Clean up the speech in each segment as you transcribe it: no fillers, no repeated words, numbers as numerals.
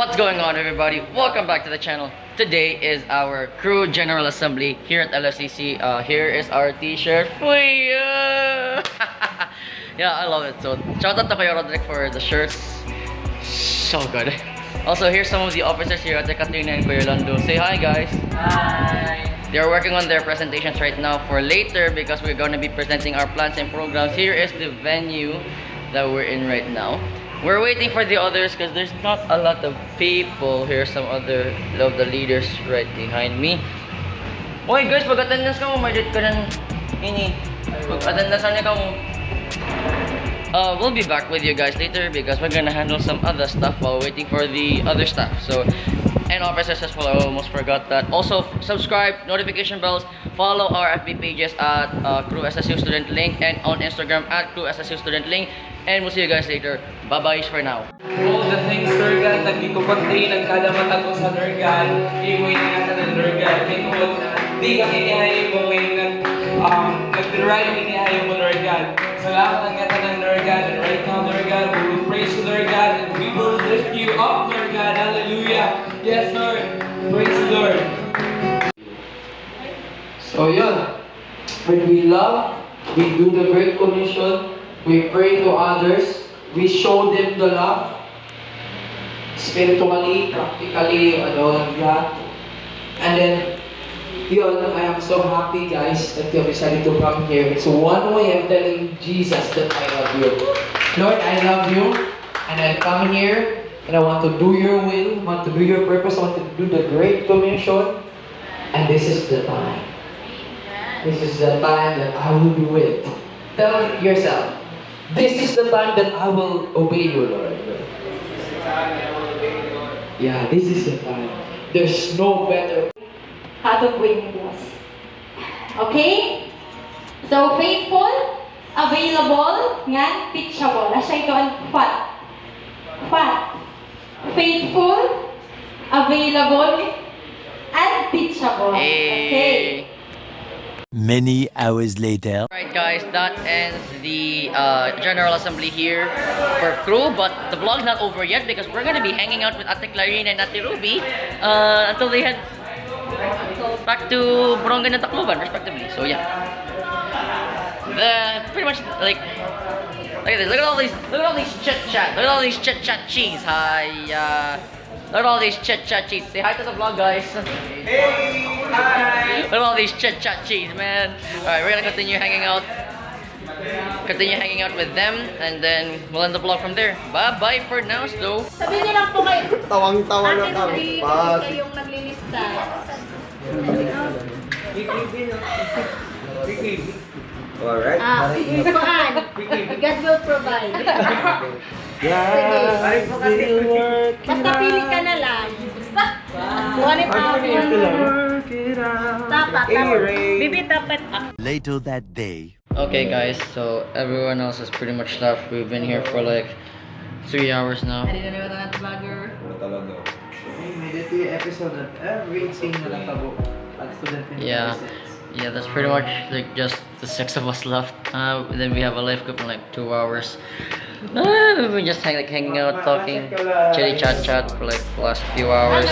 What's going on, everybody? Welcome back to the channel. Today is our crew general assembly here at LSCC. Here is our t-shirt. Yeah, I love it. So shout out to Kuya Roderick for the shirts. So good. Also, here's some of the officers here at the Katrina and Kuya Lando. Say hi, guys. Hi. They're working on their presentations right now for later because we're going to be presenting our plans and programs. Here is the venue that we're in right now. We're waiting for the others because there's not a lot of people. Here's some other of the leaders right behind me. Okay guys, pag-attendance ka mo, may ka ng ini. Pag-attendance ka mo. We'll be back with you guys later because we're gonna handle some other stuff while waiting for the other stuff. So, and officers as well, I almost forgot that. Also, subscribe, notification bells, follow our FB pages at Crew SSU Student Link and on Instagram at Crew SSU Student Link. And we'll see you guys later. Bye-bye for now. All the things, Durgan, nagkikupagtay ng kada matagong sa Durgan, iway na natin ng Durgan, kinuot na, di ka kinihayo mo ngayon nag-derive kinihayo mo Durgan. Salamat ang gata ng Durgan, and right now Durgan, we will praise you Durgan, and we will lift you up Durgan, hallelujah. Yes Lord, praise the Lord. So yun, when we love, we do the Great Commission, we pray to others, we show them the love, spiritually, practically, yeah. And then, yun, I am so happy guys that you have decided to come here. It's one way of telling Jesus that I love you. Lord, I love you, and I come here, and I want to do your will, want to do your purpose, I want to do the Great Commission, and this is the time. This is the time that I will do it. Tell yourself, this is the time that I will obey you, Lord. Yeah, this is the time. There's no better. How to bring us. Okay? So, faithful, available, nga, teachable. Asya ito ang fat. Fat. Faithful, available, and teachable. Okay? Many hours later. Alright guys, that ends the General Assembly here for crew, but the vlog's not over yet because we're gonna be hanging out with Ate Clarine and Ate Ruby until they head back to Borongan and Tacloban respectively. So yeah, pretty much like look at this. Look at all these chit chat. Look at all these chit chat cheese. Hi. Look at all these chit chat cheese. Say hi to the vlog, guys. Hey! Hi! Look at all these chit chat cheese, man. Alright, we're gonna continue hanging out. With them, and then we'll end the vlog from there. Bye-bye for now, so. Sabihin niyo lang po kayo. Tawang-tawa na kami. Kayong naglilista. Alright. Paan? God will provide. God will work it Basta pili ka na lang. Basta. 20,000. Tapat. Bibi tapat. Later that day. Okay, guys, so everyone else is pretty much left. We've been here for like 3 hours now. Yeah, that's pretty much like just the 6 of us left. Then we have a live group in like 2 hours. We just hanging out, talking, chitty chat for like the last few hours.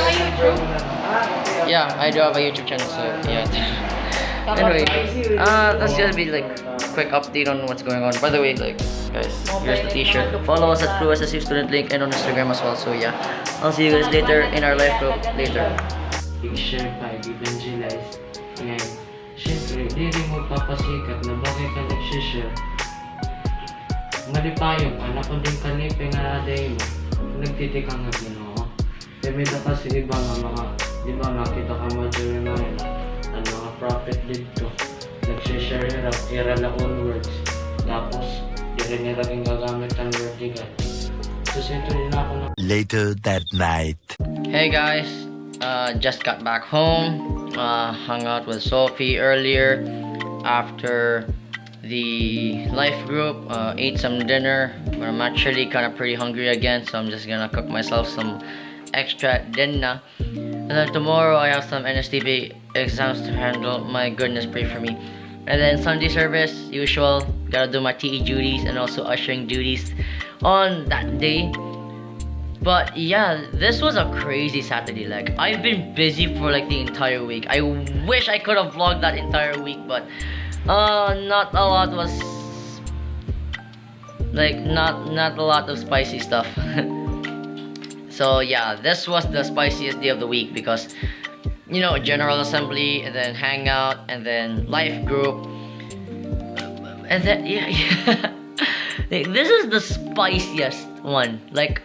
Yeah, I do have a YouTube channel, so yeah. Anyway, that's gonna be like quick update on what's going on. By the way, like guys, here's the t-shirt. Follow us at Crew SSU Student Link and on Instagram as well. So yeah, I'll see you guys later in our live group later. I-share pa, i-evangelize. Ngayon, syempre, di rin mo papasikat na bagay ka nag-share. Malipayong, anak ko din kanipe nga aday mo, nagtitikang nga Ginoo. Kaya may kasi iba nga mga, di ba nakita ka mo Jeremiah, ang mga prophet dito, nag-share era na own words. Tapos, di rin nila rin gagamit ang word ni God. So, ito din ako na. Later that night. Hey guys, just got back home. Hung out with Sophie earlier after the life group. Ate some dinner. I'm actually kind of pretty hungry again, so I'm just gonna cook myself some extra dinner. And then tomorrow I have some NSTP exams to handle. My goodness, pray for me. And then Sunday service, usual. Gotta do my TE duties and also ushering duties on that day. But yeah, this was a crazy Saturday. Like, I've been busy for like the entire week. I wish I could have vlogged that entire week, but not a lot was like not a lot of spicy stuff. So yeah, this was the spiciest day of the week because, you know, general assembly and then hangout and then life group and then yeah. This is the spiciest one. Like,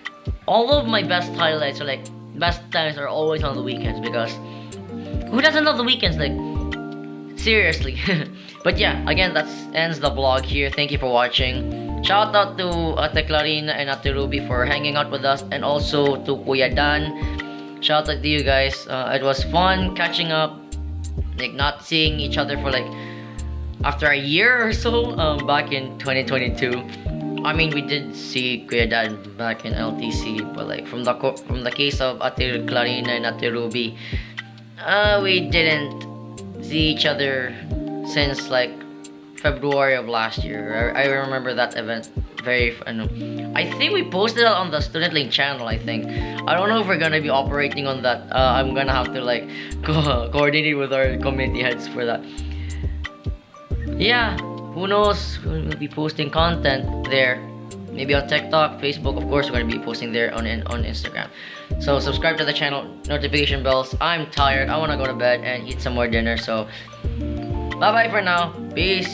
all of my best highlights or like best times are always on the weekends because who doesn't love the weekends? Like, seriously. But yeah, again, that ends the vlog here. Thank you for watching. Shout out to Ate Clarina and Ate Ruby for hanging out with us, and also to Kuya Dan. Shout out to you guys. It was fun catching up, like not seeing each other for like after a year or so back in 2022. I mean, we did see Kuya Dan back in LTC, but like from the case of Ate Clarina and Ate Ruby, we didn't see each other since like February of last year. I remember that event very. I think we posted it on the Student Link channel. I think. I don't know if we're gonna be operating on that. I'm gonna have to like coordinate with our community heads for that. Yeah. Who knows? We'll be posting content there. Maybe on TikTok, Facebook. Of course, we're gonna be posting there on Instagram. So subscribe to the channel, notification bells. I'm tired. I wanna go to bed and eat some more dinner. So bye bye for now. Peace.